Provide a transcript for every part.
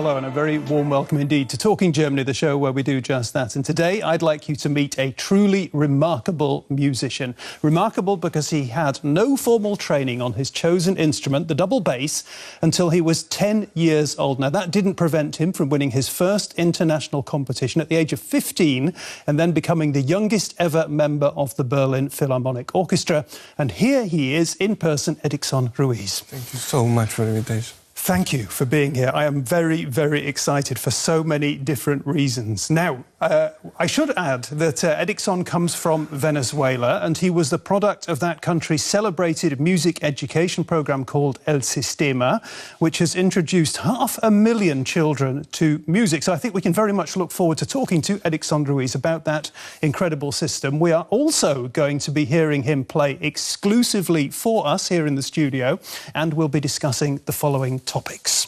Hello, and a very warm welcome indeed to Talking Germany, the show where we do just that. And today I'd like you to meet a truly remarkable musician. Remarkable because he had no formal training on his chosen instrument, the double bass, until he was 10 years old. Now, that didn't prevent him from winning his first international competition at the age of 15 and then becoming the youngest ever member of the Berlin Philharmonic Orchestra. And here he is in person, Edicson Ruiz. Thank you so much for the invitation. Thank you for being here. I am very, very excited for so many different reasons. Now, I should add that Edicson comes from Venezuela, and he was the product of that country's celebrated music education program called El Sistema, which has introduced 500,000 children to music. So I think we can very much look forward to talking to Edicson Ruiz about that incredible system. We are also going to be hearing him play exclusively for us here in the studio, and we'll be discussing the following topics.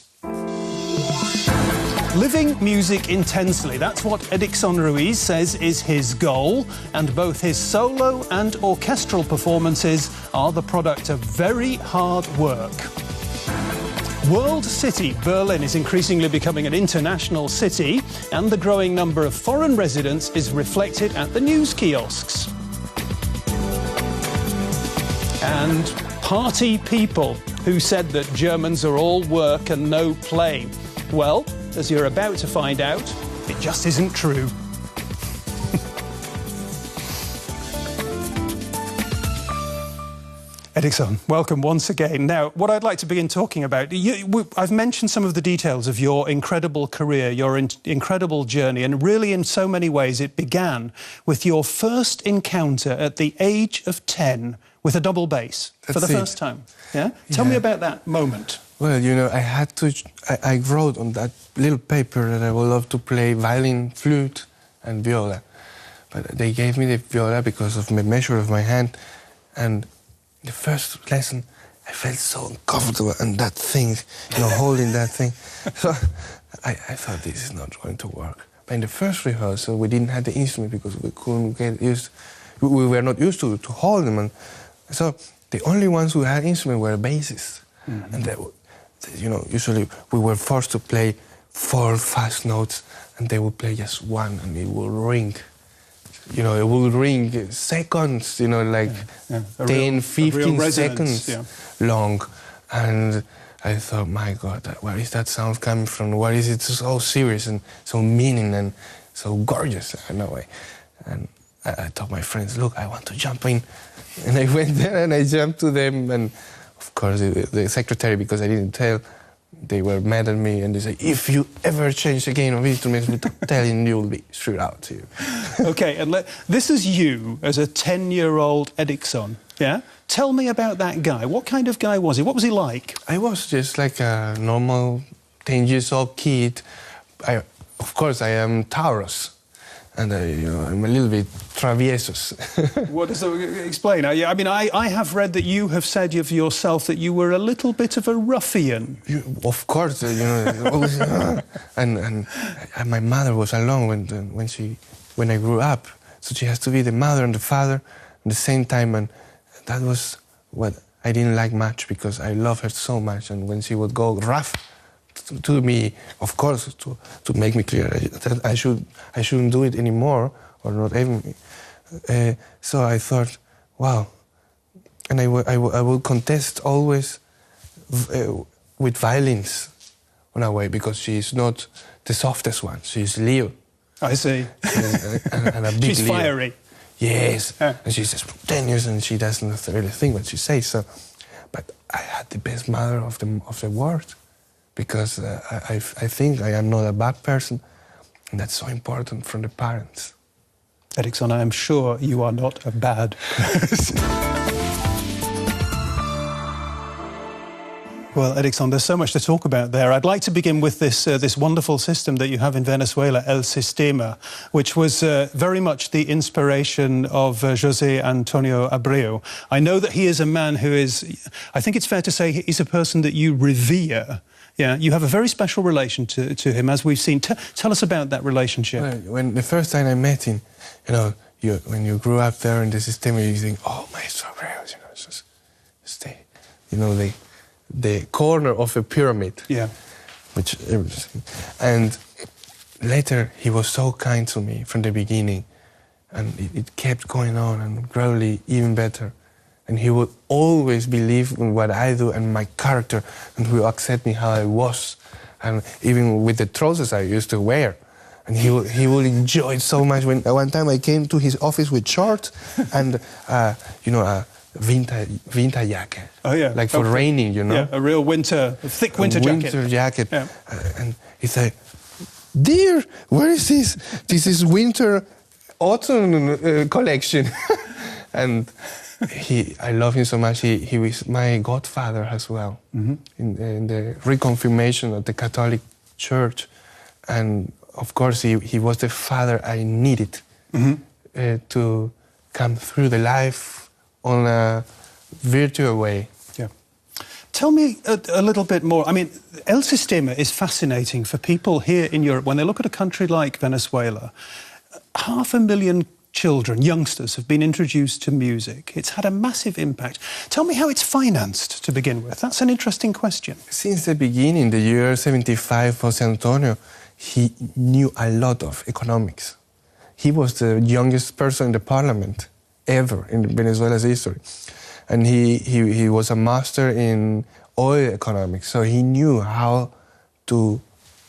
Living music intensely, that's what Edicson Ruiz says is his goal, and both his solo and orchestral performances are the product of very hard work. World city Berlin is increasingly becoming an international city, and the growing number of foreign residents is reflected at the news kiosks. And party people who said that Germans are all work and no play. Well, as you're about to find out, it just isn't true. Edicson, welcome once again. Now, what I'd like to begin talking about, I've mentioned some of the details of your incredible career, your incredible journey, and really in so many ways it began with your first encounter at the age of 10 with a double bass for the first time. Yeah? Tell me about that moment. Well, you know, I wrote on that little paper that I would love to play violin, flute, and viola. But they gave me the viola because of the measure of my hand. And the first lesson, I felt so uncomfortable and that thing, you know, holding that thing. So I thought this is not going to work. But in the first rehearsal, we didn't have the instrument because we couldn't get used. We were not used to hold them. And so the only ones who had instrument were bassists. Mm-hmm. And they, you know, usually we were forced to play 4 fast notes, and they would play just one, and it would ring. You know, it would ring seconds, you know, like 10, 15 seconds long. And I thought, my God, where is that sound coming from? Why is it so serious and so meaning and so gorgeous in a way? And I told my friends, look, I want to jump in. And I went there and I jumped to them. And of course, the secretary, because I didn't tell, they were mad at me, and they said, if you ever change again of instruments without telling, you'll be thrown out too. OK, and this is you as a 10-year-old Edicson, yeah? Tell me about that guy. What kind of guy was he? What was he like? I was just like a normal 10-year-old kid. Of course, I am Taurus. And you know, I'm a little bit traviesos. What does that explain? I mean, I have read that you have said of yourself that you were a little bit of a ruffian. Of course, you know, always, and my mother was alone when I grew up, so she has to be the mother and the father at the same time, and that was what I didn't like much because I love her so much, and when she would go rough to me, of course, to make me clear that I shouldn't do it anymore, or not even. So I thought, wow, and I would contest always with violins, in a way, because she's not the softest one. She's Leo. I see. And a big she's Leo. Fiery. Yes, and she's spontaneous, and she doesn't really think what she says. So, but I had the best mother of the world. Because I think I am not a bad person, and that's so important from the parents. Edicson, I am sure you are not a bad person. Well, Edicson, there's so much to talk about there. I'd like to begin with this wonderful system that you have in Venezuela, El Sistema, which was very much the inspiration of José Antonio Abreu. I know that he is a man who is, I think it's fair to say, he's a person that you revere. Yeah, you have a very special relation to him, as we've seen. Tell us about that relationship. Well, when the first time I met him, you know, when you grew up there in the Sistema, you think, oh, Maestro Abreu, you know, just stay, you know, the corner of a pyramid. Yeah. which everything. And later, he was so kind to me from the beginning, and it kept going on and gradually even better. And he would always believe in what I do and my character, and he would accept me how I was, and even with the trousers I used to wear. And he would enjoy it so much. When one time I came to his office with shorts and a winter jacket. Oh yeah, like for raining, Yeah, a real thick winter jacket. Winter jacket. Yeah. And he said, "Dear, where is this? This is winter autumn collection." And I love him so much. He was my godfather as well in the reconfirmation of the Catholic Church, and of course he was the father I needed to come through the life on a virtual way. Yeah. Tell me a little bit more. I mean, El Sistema is fascinating for people here in Europe. When they look at a country like Venezuela, 500,000 children, youngsters, have been introduced to music. It's had a massive impact. Tell me how it's financed to begin with. That's an interesting question. Since the beginning, the year 75, José Antonio, he knew a lot of economics. He was the youngest person in the parliament ever in Venezuela's history. And he was a master in oil economics, so he knew how to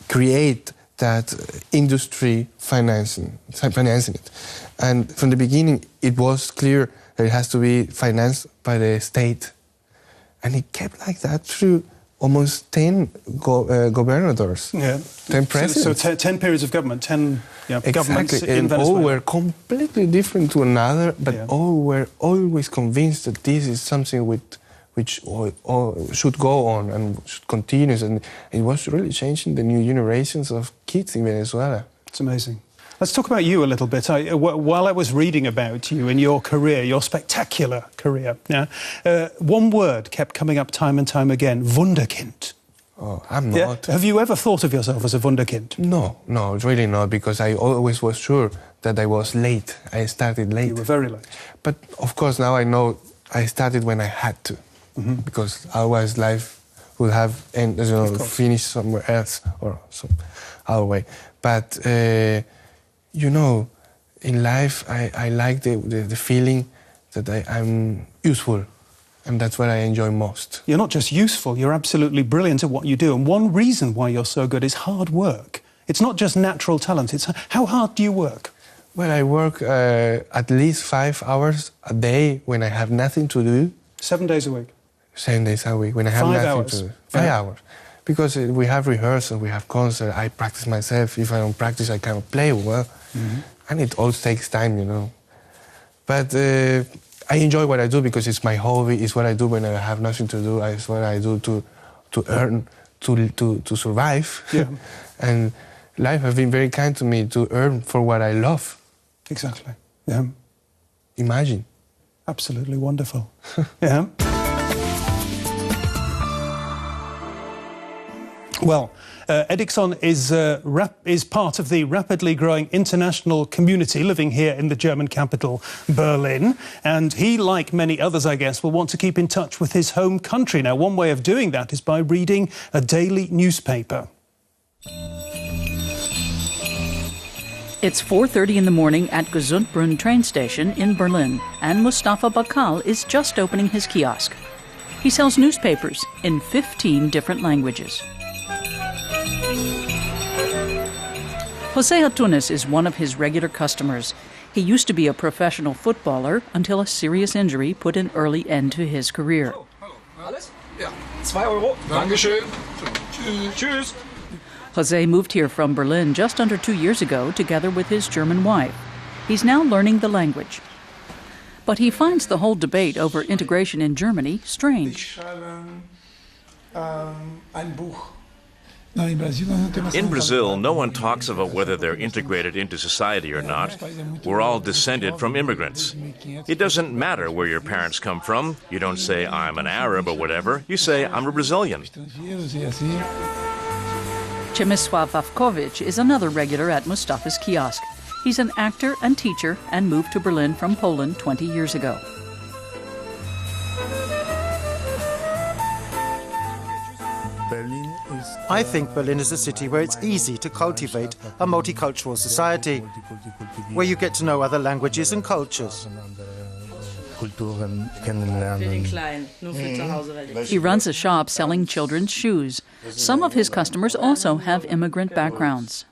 create that industry financing it. And from the beginning, it was clear that it has to be financed by the state. And it kept like that through almost 10 governors, 10 presidents. So 10 periods of government, 10 governments in and Venezuela. all were completely different to another, but all were always convinced that this is something which all should go on and should continue. And it was really changing the new generations of kids in Venezuela. It's amazing. Let's talk about you a little bit. While I was reading about you and your career, your spectacular career, one word kept coming up time and time again: Wunderkind. Oh, I'm not. Have you ever thought of yourself as a Wunderkind? No, really not, because I always was sure that I was late. I started late. You were very late. But of course now I know I started when I had to, because otherwise life would have finished somewhere else or some other way. But in life I like the feeling that I'm useful. And that's what I enjoy most. You're not just useful, you're absolutely brilliant at what you do. And one reason why you're so good is hard work. It's not just natural talent, it's how hard do you work? Well, I work at least 5 hours a day when I have nothing to do. 7 days a week? 7 days a week when I have 5 nothing hours. to do. 5 hours. Because we have rehearsal, we have concert, I practice myself. If I don't practice, I cannot play well. And it all takes time, But I enjoy what I do because it's my hobby. It's what I do when I have nothing to do. It's what I do to earn, to survive. Yeah. And life has been very kind to me to earn for what I love. Exactly. Yeah. Imagine. Absolutely wonderful. Yeah. Well, Edicson is part of the rapidly growing international community living here in the German capital, Berlin. And he, like many others, I guess, will want to keep in touch with his home country. Now, one way of doing that is by reading a daily newspaper. It's 4:30 in the morning at Gesundbrunn train station in Berlin, and Mustafa Bakal is just opening his kiosk. He sells newspapers in 15 different languages. Jose Antunes is one of his regular customers. He used to be a professional footballer until a serious injury put an early end to his career. Alles? Ja. 2 Euro. Dankeschön. Tschüss. Jose moved here from Berlin just under 2 years ago together with his German wife. He's now learning the language. But he finds the whole debate over integration in Germany strange. In Brazil, no one talks about whether they're integrated into society or not. We're all descended from immigrants. It doesn't matter where your parents come from. You don't say, I'm an Arab or whatever. You say, I'm a Brazilian. Przemysław Wawkowicz is another regular at Mustafa's kiosk. He's an actor and teacher and moved to Berlin from Poland 20 years ago. I think Berlin is a city where it's easy to cultivate a multicultural society, where you get to know other languages and cultures. He runs a shop selling children's shoes. Some of his customers also have immigrant backgrounds.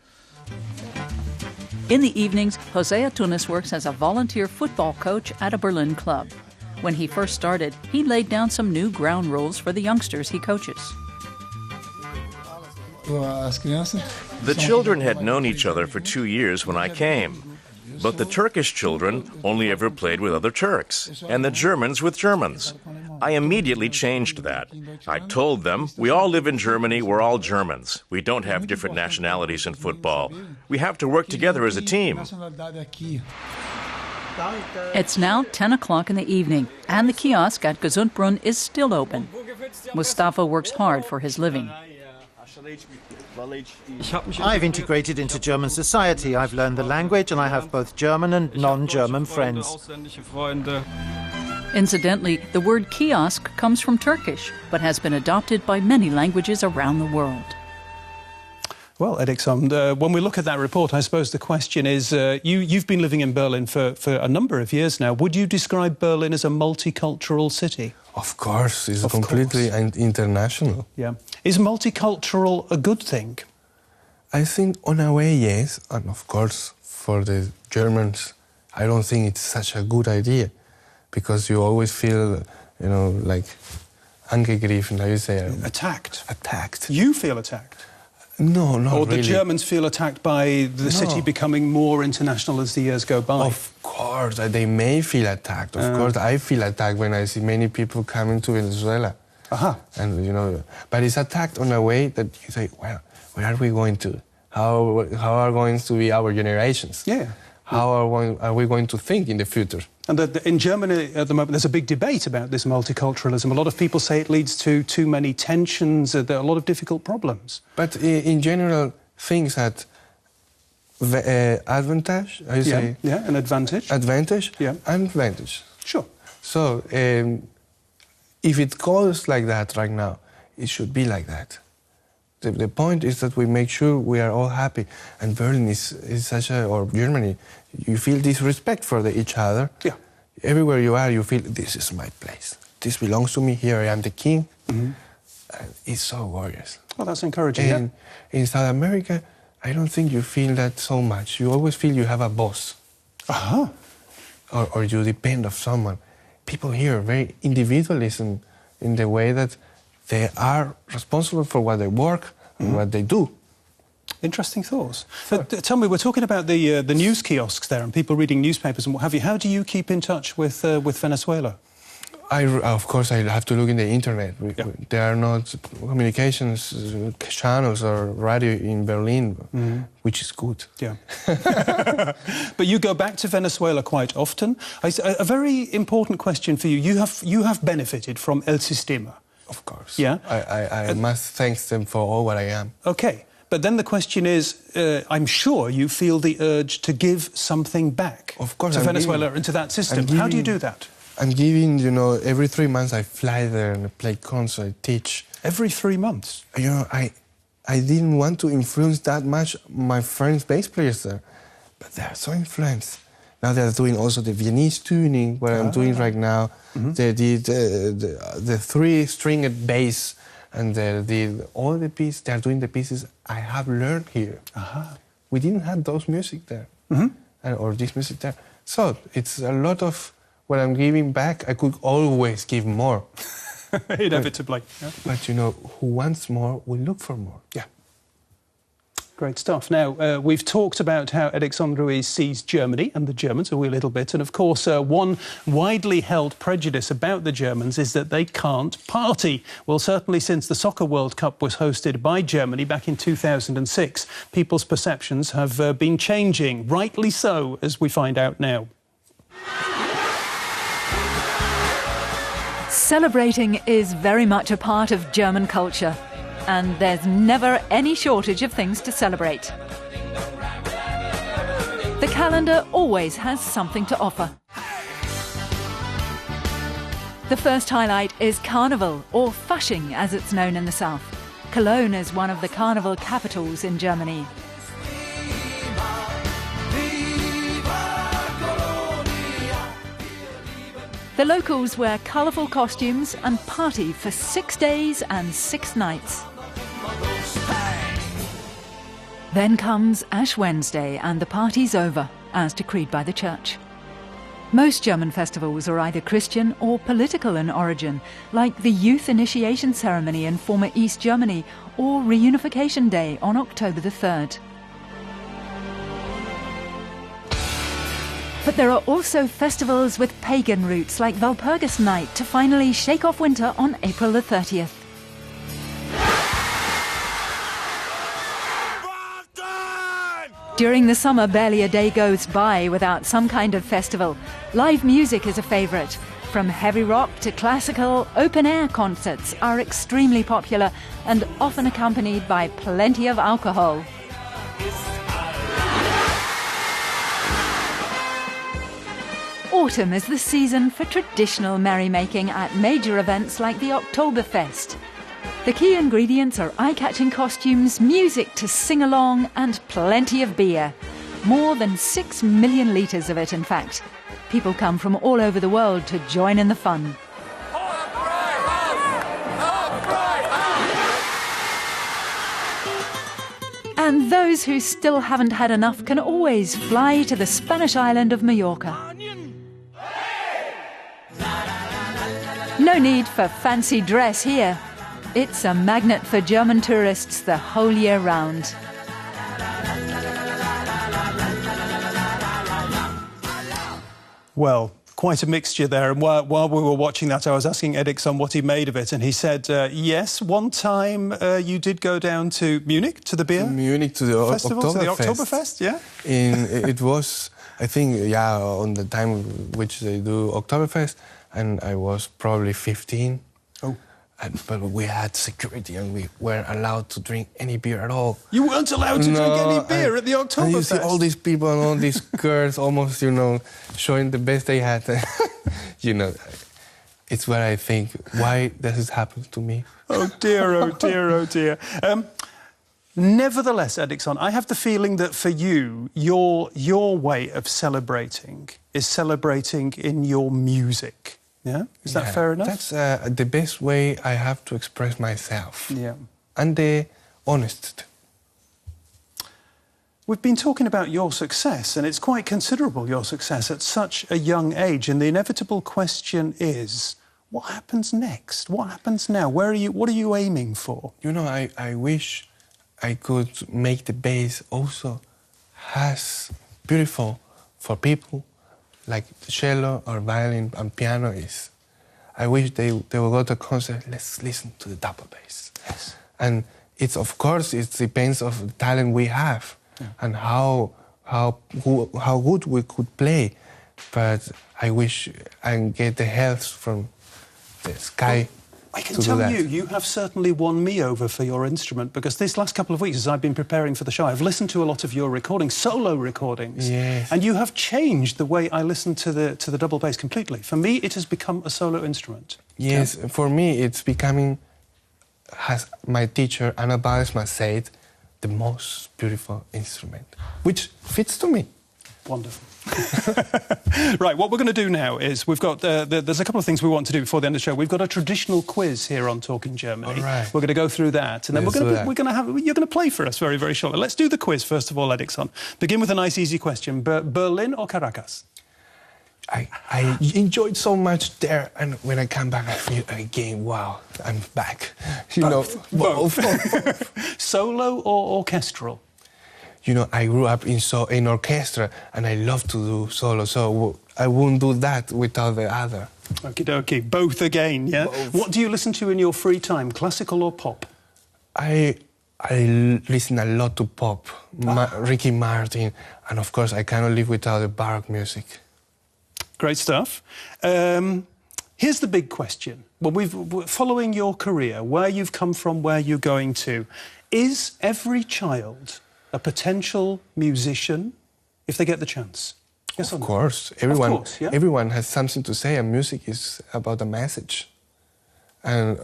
In the evenings, José Tunis works as a volunteer football coach at a Berlin club. When he first started, he laid down some new ground rules for the youngsters he coaches. The children had known each other for 2 years when I came. But the Turkish children only ever played with other Turks, and the Germans with Germans. I immediately changed that. I told them, we all live in Germany, we're all Germans. We don't have different nationalities in football. We have to work together as a team. It's now 10 o'clock in the evening, and the kiosk at Gesundbrunn is still open. Mustafa works hard for his living. I've integrated into German society. I've learned the language, and I have both German and non-German friends. Incidentally, the word kiosk comes from Turkish, but has been adopted by many languages around the world. Well, Edicson, when we look at that report, I suppose the question is, you've been living in Berlin for a number of years now. Would you describe Berlin as a multicultural city? Of course, it's completely international. Yeah. Is multicultural a good thing? I think on a way, yes. And of course, for the Germans, I don't think it's such a good idea. Because you always feel, like angegriffen, how you say it? Attacked. Attacked. You feel attacked? No, not Or really. the Germans feel attacked by the city becoming more international as the years go by? Of course, they may feel attacked. Of course, I feel attacked when I see many people coming to Venezuela. And, but it's attacked in a way that you say, well, where are we going to? How are going to be our generations? Yeah. How are we going to think in the future? And in Germany at the moment, there's a big debate about this multiculturalism. A lot of people say it leads to too many tensions, there are a lot of difficult problems. But in general, things had advantage, I say. Yeah, an advantage. Advantage and advantage. Sure. So if it goes like that right now, it should be like that. The point is that we make sure we are all happy. And Berlin is such a, or Germany, you feel this respect for each other. Yeah. Everywhere you are, you feel, this is my place. This belongs to me. Here I am the king. And it's so glorious. Well, that's encouraging. And in South America, I don't think you feel that so much. You always feel you have a boss. Or you depend on someone. People here are very individualism in the way that they are responsible for what they work and what they do. Interesting thoughts. But tell me, we're talking about the news kiosks there and people reading newspapers and what have you. How do you keep in touch with Venezuela? Of course, I have to look in the internet. There are not communications channels or radio in Berlin, which is good. Yeah. But you go back to Venezuela quite often. A very important question for you. You have benefited from El Sistema. Of course. Yeah. I must thank them for all what I am. Okay. But then the question is, I'm sure you feel the urge to give something back to Venezuela and to that system. How do you do that? I'm giving, every 3 months I fly there and play concert, I teach. Every 3 months? I didn't want to influence that much my friends, bass players there. But they're so influenced. Now they're doing also the Viennese tuning, what I'm doing right now. They did the 3-stringed bass, and they did all the pieces. They're doing the pieces I have learned here. We didn't have those music there, or this music there. So it's a lot of what I'm giving back. I could always give more. Inevitably. But who wants more will look for more. Yeah. Great stuff. Now, we've talked about how Edicson Ruiz sees Germany and the Germans a wee little bit. And, of course, one widely held prejudice about the Germans is that they can't party. Well, certainly since the Soccer World Cup was hosted by Germany back in 2006, people's perceptions have been changing, rightly so, as we find out now. Celebrating is very much a part of German culture. And there's never any shortage of things to celebrate. The calendar always has something to offer. The first highlight is Carnival, or Fasching as it's known in the south. Cologne is one of the carnival capitals in Germany. The locals wear colourful costumes and party for 6 days and 6 nights. Then comes Ash Wednesday and the party's over, as decreed by the church. Most German festivals are either Christian or political in origin, like the Youth Initiation Ceremony in former East Germany or Reunification Day on October the 3rd. But there are also festivals with pagan roots like Walpurgis Night to finally shake off winter on April the 30th. During the summer, barely a day goes by without some kind of festival. Live music is a favourite. From heavy rock to classical, open-air concerts are extremely popular and often accompanied by plenty of alcohol. Autumn is the season for traditional merrymaking at major events like the Oktoberfest. The key ingredients are eye-catching costumes, music to sing along, and plenty of beer. More than 6 million litres of it, in fact. People come from all over the world to join in the fun. And those who still haven't had enough can always fly to the Spanish island of Mallorca. No need for fancy dress here. It's a magnet for German tourists the whole year round. Well, quite a mixture there. And while we were watching that, I was asking Edicson what he made of it, and he said, yes, one time you did go down to Munich, to the beer Munich, to the festival, to the Oktoberfest, yeah? It was, I think, yeah, on the time which they do Oktoberfest, and I was probably 15. Oh. But we had security and we weren't allowed to drink any beer at all. You weren't allowed to drink any beer at the Oktoberfest? And you see all these people and all these girls almost, showing the best they had. It's where I think, why does this happen to me? Oh dear, oh dear, oh dear. Nevertheless, Edicson, I have the feeling that for you, your way of celebrating is celebrating in your music. Yeah? Is that fair enough? That's the best way I have to express myself. Yeah. And the honest. We've been talking about your success, and it's quite considerable, your success, at such a young age. And the inevitable question is, what happens next? What happens now? What are you aiming for? I wish I could make the bass also as beautiful for people like cello or violin and piano is. I wish they will go to a concert, let's listen to the double bass. Yes. And of course, it depends on the talent we have and how good we could play. But I wish I can get the health from the sky. I can tell you have certainly won me over for your instrument, because this last couple of weeks, as I've been preparing for the show, I've listened to a lot of your recordings, solo recordings. Yes. And you have changed the way I listen to the double bass completely. For me, it has become a solo instrument. Yes, for me, it's becoming, as my teacher, Anna Balsma, said, the most beautiful instrument, which fits to me. Wonderful. Right, what we're going to do now is we've got there's a couple of things we want to do before the end of the show. We've got a traditional quiz here on Talking Germany. All right. We're going to go through that, and then you're going to play for us very, very shortly. Let's do the quiz first of all, Edicson. Begin with a nice, easy question: Berlin or Caracas? I enjoyed so much there, and when I come back, I feel again, wow, I'm back. Both. Solo or orchestral? I grew up in orchestra, and I love to do solo, so I wouldn't do that without the other. Okie dokie, both again, yeah? Both. What do you listen to in your free time, classical or pop? I listen a lot to pop, Ricky Martin, and of course I cannot live without the baroque music. Great stuff. Here's the big question. Well, following your career, where you've come from, where you're going to, is every child a potential musician if they get the chance? Yes, of course. Everyone, of course, yeah? Everyone has something to say, and music is about a message. And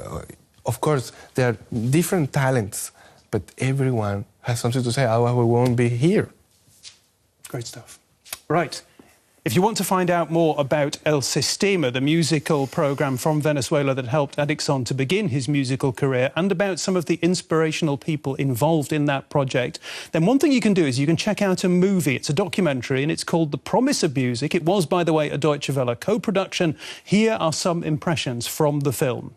of course, there are different talents, but everyone has something to say, otherwise we won't be here. Great stuff. Right. If you want to find out more about El Sistema, the musical programme from Venezuela that helped Edicson to begin his musical career, and about some of the inspirational people involved in that project, then one thing you can do is you can check out a movie. It's a documentary and it's called The Promise of Music. It was, by the way, a Deutsche Welle co-production. Here are some impressions from the film.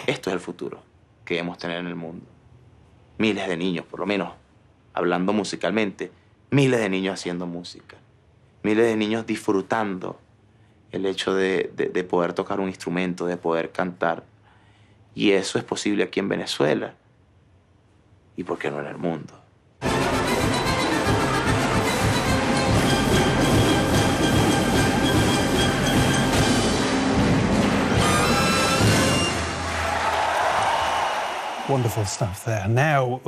Esto es el futuro que debemos tener en el mundo. Miles de niños, por lo menos, hablando musicalmente, miles de niños haciendo música, miles de niños disfrutando el hecho de poder tocar un instrumento, de poder cantar. Y eso es posible aquí en Venezuela. ¿Y por qué no en el mundo? Wonderful stuff there. Now,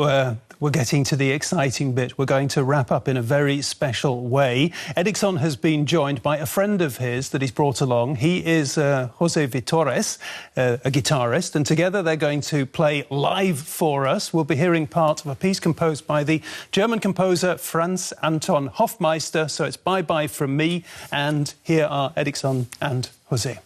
we're getting to the exciting bit. We're going to wrap up in a very special way. Edicson has been joined by a friend of his that he's brought along. He is Jose Vitores, a guitarist, and together they're going to play live for us. We'll be hearing part of a piece composed by the German composer Franz Anton Hofmeister. So it's bye-bye from me, and here are Edicson and Jose.